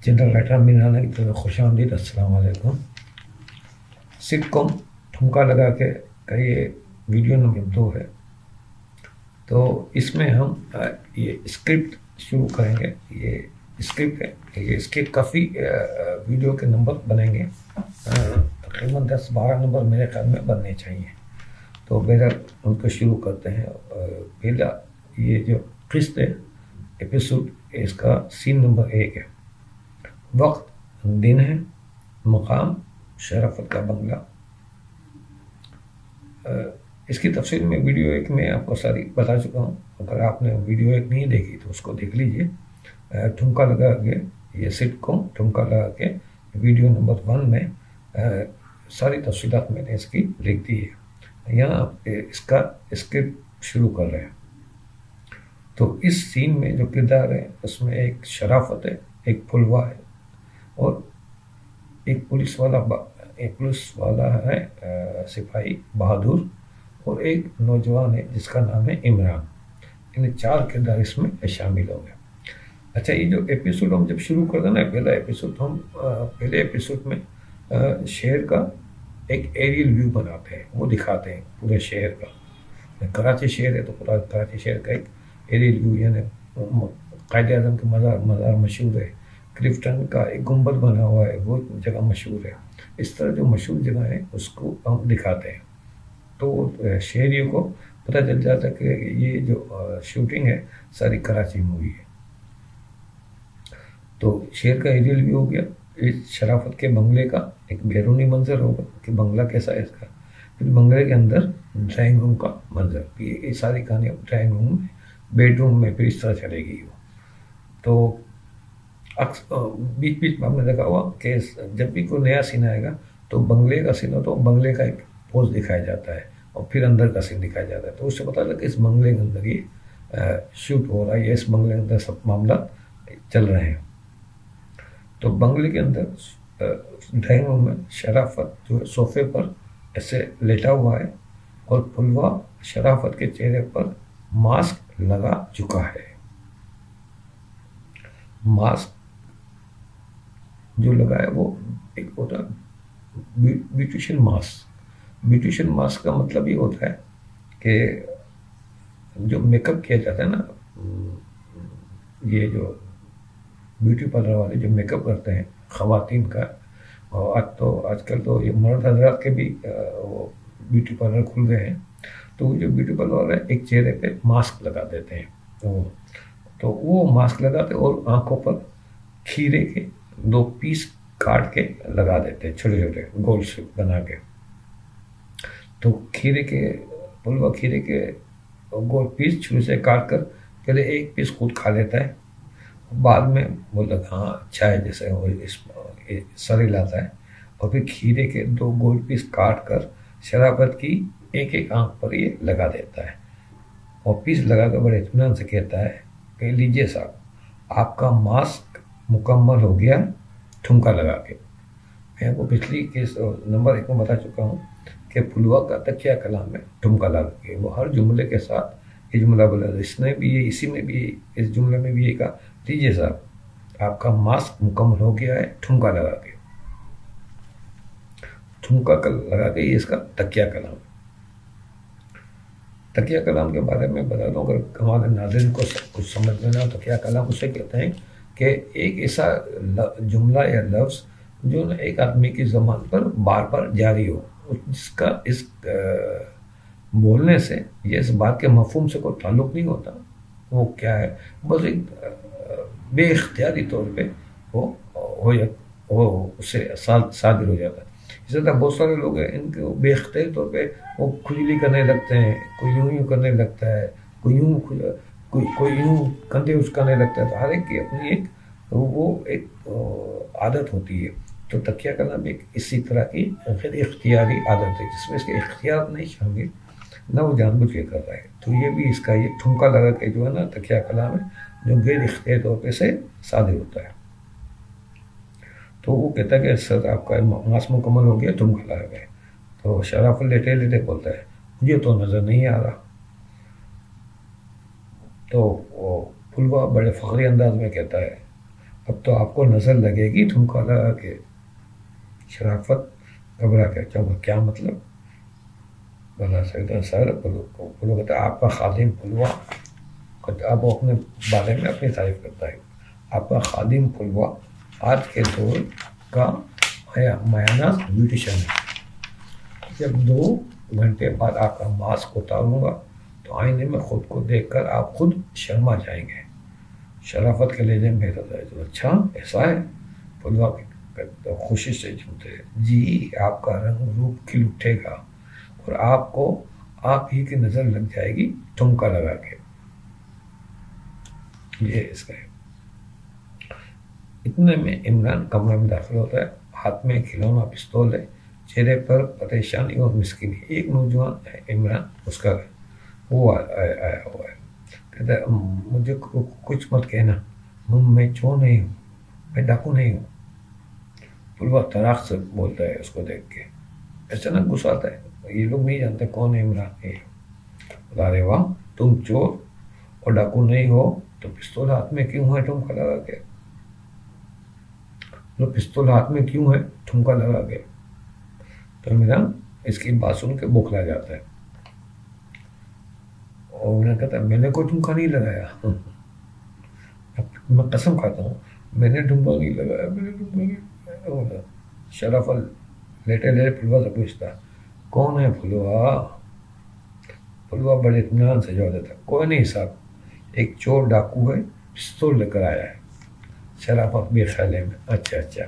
General writer मीराना की तरफ खुश आमदीद। अस्सलाम वालेकुम। सिटकॉम ठुमका लगा के का ये वीडियो नंबर 2 है। तो इसमें हम ये स्क्रिप्ट शुरू करेंगे। ये स्क्रिप्ट है, ये इसके काफ़ी वीडियो के नंबर बनेंगे, तकरीबन 10-12 नंबर मेरे ख्याल में बनने चाहिए। तो बहरहाल उनको शुरू करते हैं। पहला ये जो किस्त है एपिसोड, इसका सीन नंबर 1 है। वक्त दिन है, मकाम शराफत का बंगला। इसकी तफसील में वीडियो 1 में आपको सारी बता चुका हूँ। अगर आपने वीडियो 1 नहीं देखी तो उसको देख लीजिए। ठुमका लगा के ये सिटकॉम ठुमका लगा के वीडियो नंबर 1 में सारी तफसीलात मैंने इसकी लिख दी है। यहाँ इसका स्क्रिप्ट शुरू कर रहे हैं। तो इस सीन में जो किरदार है उसमें एक शराफत है, एक फुलवा है और एक पुलिस वाला है, सिपाही बहादुर, और एक नौजवान है जिसका नाम है इमरान। इन 4 किरदार इसमें शामिल हो गए। अच्छा, ये जो एपिसोड हम जब शुरू करते हैं ना, पहला एपिसोड, हम पहले एपिसोड में शहर का एक एरियल व्यू बनाते हैं, वो दिखाते हैं पूरे शहर का। कराची शहर है तो पूरा कराची शहर का एक एरियल व्यू, यानी कायदे आज़म का मज़ार मशहूर है, क्लिफ्टन का एक गुंबद बना हुआ है, वो जगह मशहूर है। इस तरह जो मशहूर जगह है उसको हम दिखाते हैं। तो शहरियों को पता चल जाता है कि ये जो शूटिंग है सारी कराची मूवी है। तो शहर का एरियल व्यू हो गया। इस शराफत के बंगले का एक बैरूनी मंजर होगा कि बंगला कैसा है इसका। फिर बंगले के अंदर ड्राइंग रूम का मंजर, ये सारी कहानी ड्राइंग रूम में, बेडरूम में फिर इस तरह चलेगी वो। तो बीच बीच में हमने देखा हुआ कि जब भी कोई नया सीन आएगा तो बंगले का सीन हो तो बंगले का एक पोज दिखाया जाता है और फिर अंदर का सीन दिखाया जाता है। तो उससे पता चलता है कि इस बंगले के अंदर ये शूट हो रहा है, या इस बंगले के अंदर सब मामला चल रहे हैं। तो बंगले के अंदर ड्राइंग रूम में शराफत जो सोफे पर ऐसे लेटा हुआ है और फुलवा शराफत के चेहरे पर मास्क लगा चुका है। मास्क जो लगा है वो एक होता है ब्यूटिशियन मास्क। ब्यूटिशियन मास्क का मतलब ये होता है कि जो मेकअप किया जाता है ना, ये जो ब्यूटी पार्लर वाले जो मेकअप करते हैं ख़वातीन का, और आजकल तो ये मर्द हजरात के भी वो ब्यूटी पार्लर खुल गए हैं। तो जो ब्यूटी पार्लर वाले एक चेहरे पे मास्क लगा देते हैं। तो वो मास्क लगाते और आंखों पर खीरे के 2 पीस काट के लगा देते हैं, छोटे छोटे गोल शेप बना के। तो खीरे के गोल पीस छुरी से काट कर पहले एक पीस खुद खा लेता है, बाद में बोलता है हाँ अच्छा है, जैसे वो सर हिलाता है, और फिर खीरे के 2 गोल पीस काट कर शराफत की एक आंख पर ये लगा देता है और पीस लगा कर बड़े इत्मीनान से कहता है कि लीजिए साहब, आपका मास्क मुकम्मल हो गया ठुमका लगा के। मैं आपको पिछली केस नंबर 1 में बता चुका हूँ कि फुलवा का तकिया कलाम में ठुमका लगा के वो हर जुमले के साथ ये जुमला बोला। इसने भी ये, इसी में भी, इस जुमले में भी ये कहा, लीजिए साहब आपका मास्क मुकम्मल हो गया है ठुमका लगा के। ठुमका लगा के ये इसका तकिया कलाम। तकिया कलाम के बारे में बता दूं, अगर हमारे नाज़रीन को कुछ समझ में ना, तकिया कलाम उसे कहते हैं कि एक ऐसा जुमला या लफ्ज़ जो ना एक आदमी की ज़बान पर बार बार जारी हो, जिसका इस बोलने से या इस बात के मफहूम से कोई ताल्लुक़ नहीं होता। वो क्या है, बस एक बेइख्तियारी तौर पे वो उससे सादिर हो जाता है। इसी तरह बहुत सारे लोग हैं, इनको बेइख्तियारी तौर पे वो खुजली करने लगते हैं, कोई यूं करने लगता है, कोई यूं कंधे उचकाने लगता है। तो हर एक की अपनी एक आदत होती है। तो तकिया कलाम एक इसी तरह की गैर इख्तियारी आदत है, जिसमें इसके इख्तियार नहीं शामिल, ना वो जानबूझ के कर रहा है। तो ये भी इसका ये ठुमका लगा के जो है ना तकिया कलाम है, जो गैर इख्तियारी तौर पे से सादिर होता है। तो वो कहता है कि सर आपका मास्क मुकम्मल हो गया, ठुमका लगा गए। तो शराफत लेटे लेटे बोलता है मुझे तो नज़र नहीं आ रहा। तो वो फुलवा बड़े फ़ख्री अंदाज में कहता है اب تو آپ کو نظر لگے گی ٹھمکا لگا کے. شرافت گھبرا کے چونکا. کیا مطلب؟ بتا سکتا سر. پھلوا کہتا ہے آپ کا خادم پھلوا. اب وہ اپنے بارے میں اپنی تعریف کرتا ہے. آپ کا خادم پھلوا آج کے دور کا مایاناز بیوٹیشن ہے. جب 2 گھنٹے بعد آپ کا ماسک اتاروں گا تو آئینے میں خود کو دیکھ کر آپ خود شرما جائیں گے. شرافت کے لہجے میں کہتا ہے اچھا ایسا ہے. پھلوا خوشی سے جھومتے ہیں. جی آپ کا رنگ روپ کھل اٹھے گا اور آپ کو آپ ہی کی نظر لگ جائے گی ٹھمکا لگا کے. یہ اس کا ہے. اتنے میں عمران کمرے میں داخل ہوتا ہے. ہاتھ میں کھلونا پستول ہے. چہرے پر پریشانی اور مسکینی. ایک نوجوان ہے عمران اس کا وہ آیا ہوا ہے. کہتا ہے مجھے کچھ مت کہنا, میں چور نہیں ہوں, میں ڈاکو نہیں ہوں. پھلوا تراخ سے بولتا ہے اس کو دیکھ کے. اچانک غصہ آتا ہے. یہ لوگ نہیں جانتے کون ہے عمران. بتا رہے واہ تم چور اور ڈاکو نہیں ہو تو پستول ہاتھ میں کیوں ہے ٹھمکا لگا کے؟ پستول ہاتھ میں کیوں ہے ٹھمکا لگا کے؟ تو عمران اس کی بات سن کے بوکھلا جاتا ہے. اور عمران کہتا ہے میں نے کوئی ٹھمکا نہیں لگایا. میں قسم کھاتا ہوں میں نے ٹھمکا نہیں لگایا, میں نے ٹھمکا نہیں لگایا. شرافت لیٹے لیٹے پھلوا سے پوچھتا کون ہے پھلوا؟ پھلوا بڑے اطمینان سے جواب دیتا کوئی نہیں صاحب, ایک چور ڈاکو ہے پستول لے کر آیا ہے. شرافت بے خیالے میں اچھا اچھا.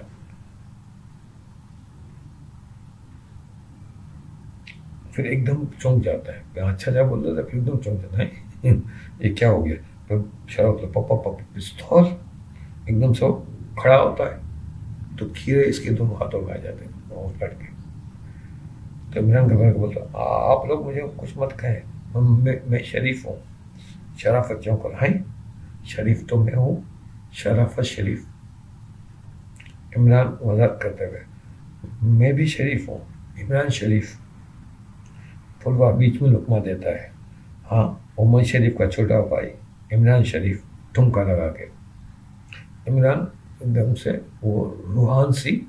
پھر ایک دم چونک جاتا ہے. اچھا جا بول رہا تھا پھر ایک دم چونک جاتا ہے. یہ کیا ہو گیا؟ پھر شرافت پپا پپا پستول ایک دم سے کھڑا ہوتا ہے تو کھیرے اس کے دونوں ہاتھوں میں آ جاتے ہیں اور کٹ کے. تو عمران گھبرا کے بولتا آپ لوگ مجھے کچھ مت کہیں, میں شریف ہوں. شرافت چونک کر ہیں شریف تو میں ہوں, شرافت شریف. عمران وضاحت کرتے ہوئے میں بھی شریف ہوں, عمران شریف. پھلوا بیچ میں لقمہ دیتا ہے. ہاں عمر شریف کا چھوٹا بھائی عمران شریف ٹھمکا لگا کے. عمران ایک دم سے وہ روحان سی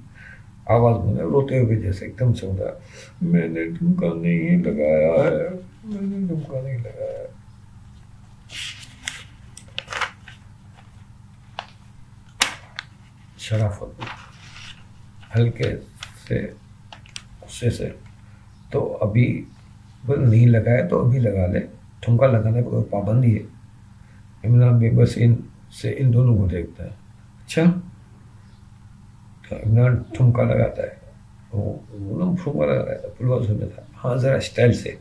آواز میں روتے ہوئے جیسے ایک دم سے ہوتا ہے میں نے ٹھمکا نہیں لگایا ہے, میں نے ٹھمکا نہیں لگایا ہے. شرافت ہلکے سے غصے سے تو ابھی نہیں لگایا تو ابھی لگا لے, ٹھمکا لگانے پر کوئی پابندی ہے. عمران بھی بس ان دونوں کو دیکھتا ہے. اچھا تو عمران ٹھمکا لگاتا ہے. وہ ٹھمکا لگا رہا تھا. پھلوا سنتا تھا ہاں ذرا اسٹائل سے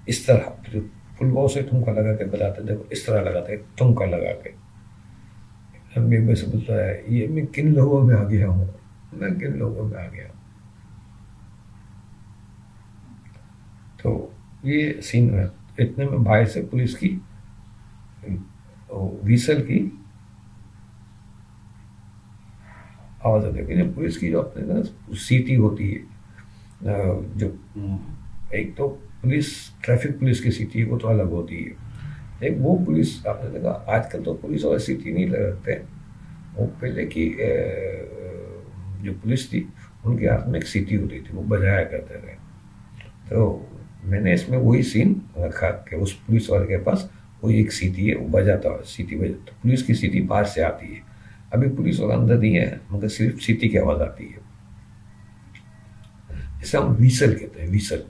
اس طرح. پھلوا سے ٹھمکا لگا کے بتاتے دیکھو اس طرح لگاتے ٹھمکا لگا کے. بے بس بولتا ہے یہ میں کن لوگوں میں آ گیا ہوں, میں کن لوگوں میں آ گیا ہوں. تو یہ سین ہے. اتنے میں باہر سے پولیس کی ویسل کی آواز آتی ہے. پولیس کی جو اپنے سیٹی ہوتی ہے, جو ایک تو پولیس ٹریفک پولیس کی سیٹی وہ تو الگ ہوتی ہے. ایک وہ پولیس آپ نے دیکھا آج کل تو پولیس اور سیٹی نہیں لگتے. وہ پہلے کی جو پولیس تھی ان کے ہاتھ میں ایک سیٹی ہوتی تھی, وہ بجایا کرتے تھے. تو میں نے اس میں وہی سین رکھا کہ اس پولیس والے کے پاس وہی ایک سیٹی ہے, وہ بجاتا ہے سیٹی بجاتا. تو پولیس کی سیٹی باہر سے آتی ہے. ابھی پولیس والا اندر نہیں ہے مگر صرف سیٹی کی آواز آتی ہے. اسے ہم ویسل کہتے ہیں, ویسل.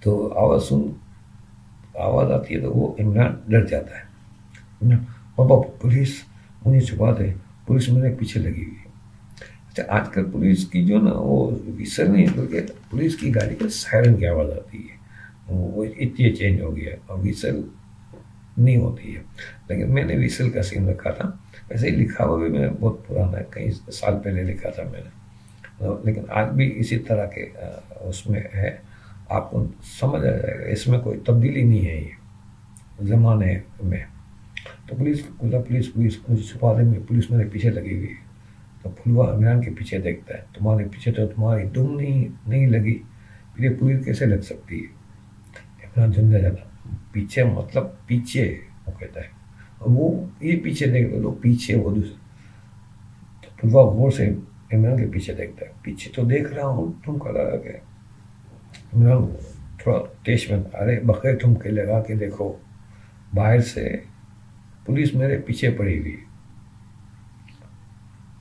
تو آواز آتی ہے تو وہ عمران ڈر جاتا ہے. پاپا پولیس مجھے چھپا دے, پولیس میرے پیچھے لگی ہوئی ہے. اچھا آج کل پولیس کی جو نا وہ ویسل نہیں بلکہ پولیس کی گاڑی کا سائرن کی آواز آتی ہے. وہ اتنی چینج ہو گیا اور ویسل نہیں ہوتی ہے. لیکن میں نے ویسل کا سین رکھا تھا. ویسے ہی لکھا ہوا بھی میں نے بہت پرانا ہے, کئی سال پہلے لکھا تھا میں نے, لیکن آج بھی اسی طرح کے اس میں ہے. آپ کو سمجھ آ جائے گا, اس میں کوئی تبدیلی نہیں ہے یہ زمانے میں. تو پولیس مجھے چھپا دے, میں پولیس میرے پیچھے لگی ہوئی ہے. تو پھلوا عمران کے پیچھے دیکھتا ہے. تمہارے پیچھے تو تمہاری دم نہیں لگی, پھر یہ پولیس کیسے لگ سکتی ہے؟ عمران جھنجھا جاتا. پیچھے مطلب پیچھے, وہ کہتا ہے वो ये पीछे देख लो, पीछे वो दूसरे, तो पुलवा गौर से इमरान के पीछे देखता है, पीछे तो देख रहा हूँ, तुम खड़ा रह गए। इमरान थोड़ा तेज में, अरे बखैर तुम के लगा के देखो, बाहर से पुलिस मेरे पीछे पड़ी हुई।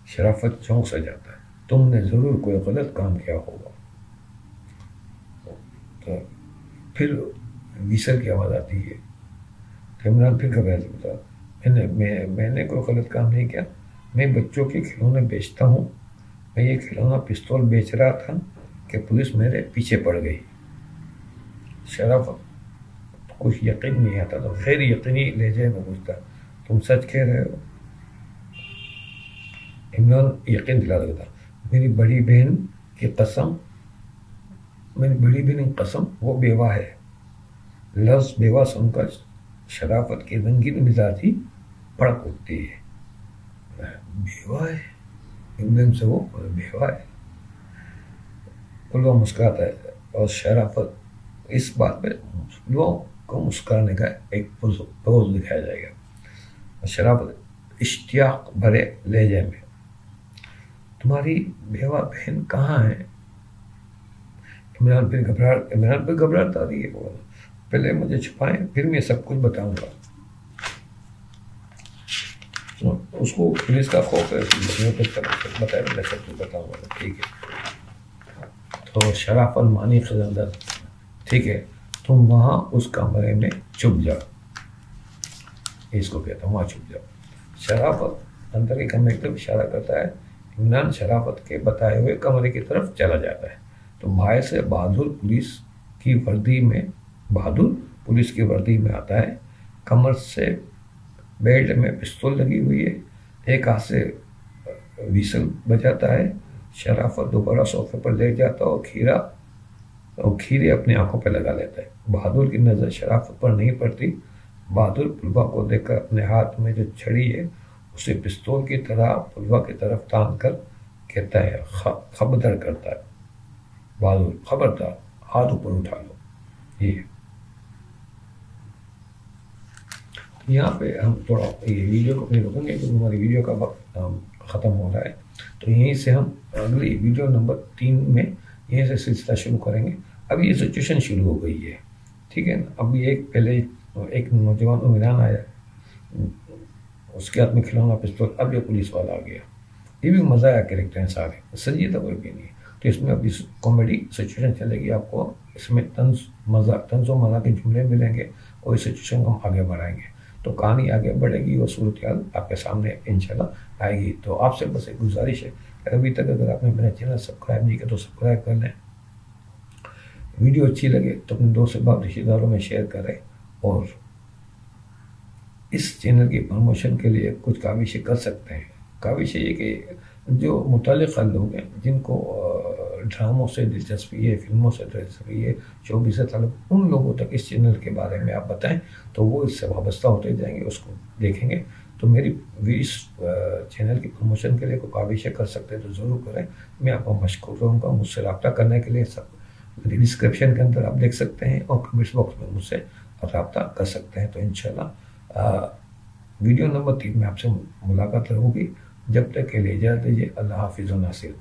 शराफत चौंक सा जाता है, तुमने जरूर कोई गलत काम किया होगा। तो फिर विसल की आवाज़ आती है। तो इमरान फिर घबरा जाता है, मैंने कोई गलत काम नहीं किया, मैं बच्चों के खिलौने बेचता हूँ, मैं ये खिलौना पिस्तौल बेच रहा था कि पुलिस मेरे पीछे पड़ गई। शराफत कुछ यकीन नहीं आता, तो खैर यकीनी लहजे में पूछता, तुम सच कह रहे हो? इमरान यकीन दिला देता, मेरी बड़ी बहन की कसम, मेरी बड़ी बहन की कसम, वो बेवा है। लफ्ज़ बेवा सुनकर शराफत की रंगीन मिजाजी भड़क उठती है। बेवा है, एकदम से वो बेवा है। पुलवा मुस्कुराता है और शराफत इस बात पे पुलवा को मुस्कुराने का एक पोज दिखाया जाएगा। और शराफत इश्तियाक भरे लहजे में, तुम्हारी बेवा बहन कहाँ है? इमरान पे घबराहट आ रही है, वो पहले मुझे छुपाएं, फिर मैं सब कुछ बताऊंगा। उसको पुलिस का खौफ है, बताया, मैं सब कुछ बताऊंगा। ठीक है, तो शराफत मानी खजानदार, ठीक है, तुम वहाँ उस कमरे में छुप जाओ, इसको कहता हूँ, वहाँ छुप जाओ। शराफत अंदर के कमरे की तरफ इशारा करता है। इमरान शराफत के बताए हुए कमरे की तरफ चला जाता है। तो बाहर से बहादुर पुलिस की वर्दी में आता है। कमर से बेल्ट में पिस्तौल लगी हुई है, एक हाथ से विसल बजाता है। शराफत दोबारा सोफे पर लेट जाता है और खीरे अपनी आंखों पर लगा लेता है। बहादुर की नज़र शराफत पर नहीं पड़ती। बहादुर पुलवा को देखकर अपने हाथ में जो छड़ी है उसे पिस्तौल की तरह पुलवा की तरफ तान कर कहता है, खबरदार करता है, बहादुर खबरदार, हाथ ऊपर उठा लो। ये यहाँ पे हम थोड़ा ये वीडियो को अपनी रोकेंगे क्योंकि हमारी वीडियो का वक्त ख़त्म हो रहा है। तो यहीं से हम अगली वीडियो नंबर 3 में यहीं से सिलसिला शुरू करेंगे। अब ये सिचुएशन शुरू हो गई है, ठीक है ना। अभी पहले एक नौजवान इमरान आया, उसके हाथ में खिलौना पिस्तौल, अब ये पुलिस वाला आ गया। ये भी मज़ा आया, कैरेक्टर हैं सारे, संजीदा कोई भी नहीं। तो इसमें अभी कॉमेडी सिचुएशन चलेगी, आपको इसमें तंज व मज़ा के जुमले मिलेंगे और इस सिचुएशन को हम आगे बढ़ाएंगे। तो कहानी आगे बढ़ेगी और सूरत हाल आपके सामने इंशाल्लाह आएगी। तो आपसे बस एक गुजारिश है, अभी तक अगर आपने मेरा चैनल सब्सक्राइब नहीं किया तो सब्सक्राइब कर लें। वीडियो अच्छी लगे तो अपने दोस्त अहबाब रिश्तेदारों में शेयर करें और इस चैनल की प्रमोशन के लिए कुछ काविशें कर सकते हैं। काविशें ये कि जो मुतल्लिक़ लोग हैं, जिनको ड्रामों से दिलचस्पी है, फिल्मों से दिलचस्पी है, शोबिज़ से ताल्लुक़, उन लोगों तक इस चैनल के बारे में आप बताएं तो वो इससे वाबस्ता होते जाएंगे, उसको देखेंगे। तो मेरी इस चैनल की प्रमोशन के लिए कोई काविशें कर सकते हैं तो ज़रूर करें। मैं आपको मशकूर रहूँगा। मुझसे रब्ता करने के लिए सब डिस्क्रिप्शन के अंदर आप देख सकते हैं और कमेंट्स बॉक्स में मुझसे रब्ता कर सकते हैं। तो इंशाल्लाह वीडियो नंबर 3 में आपसे मुलाकात होगी। जब तक के लिए इजाज़त दीजिए। अल्लाह हाफ़िज़ व नासिर।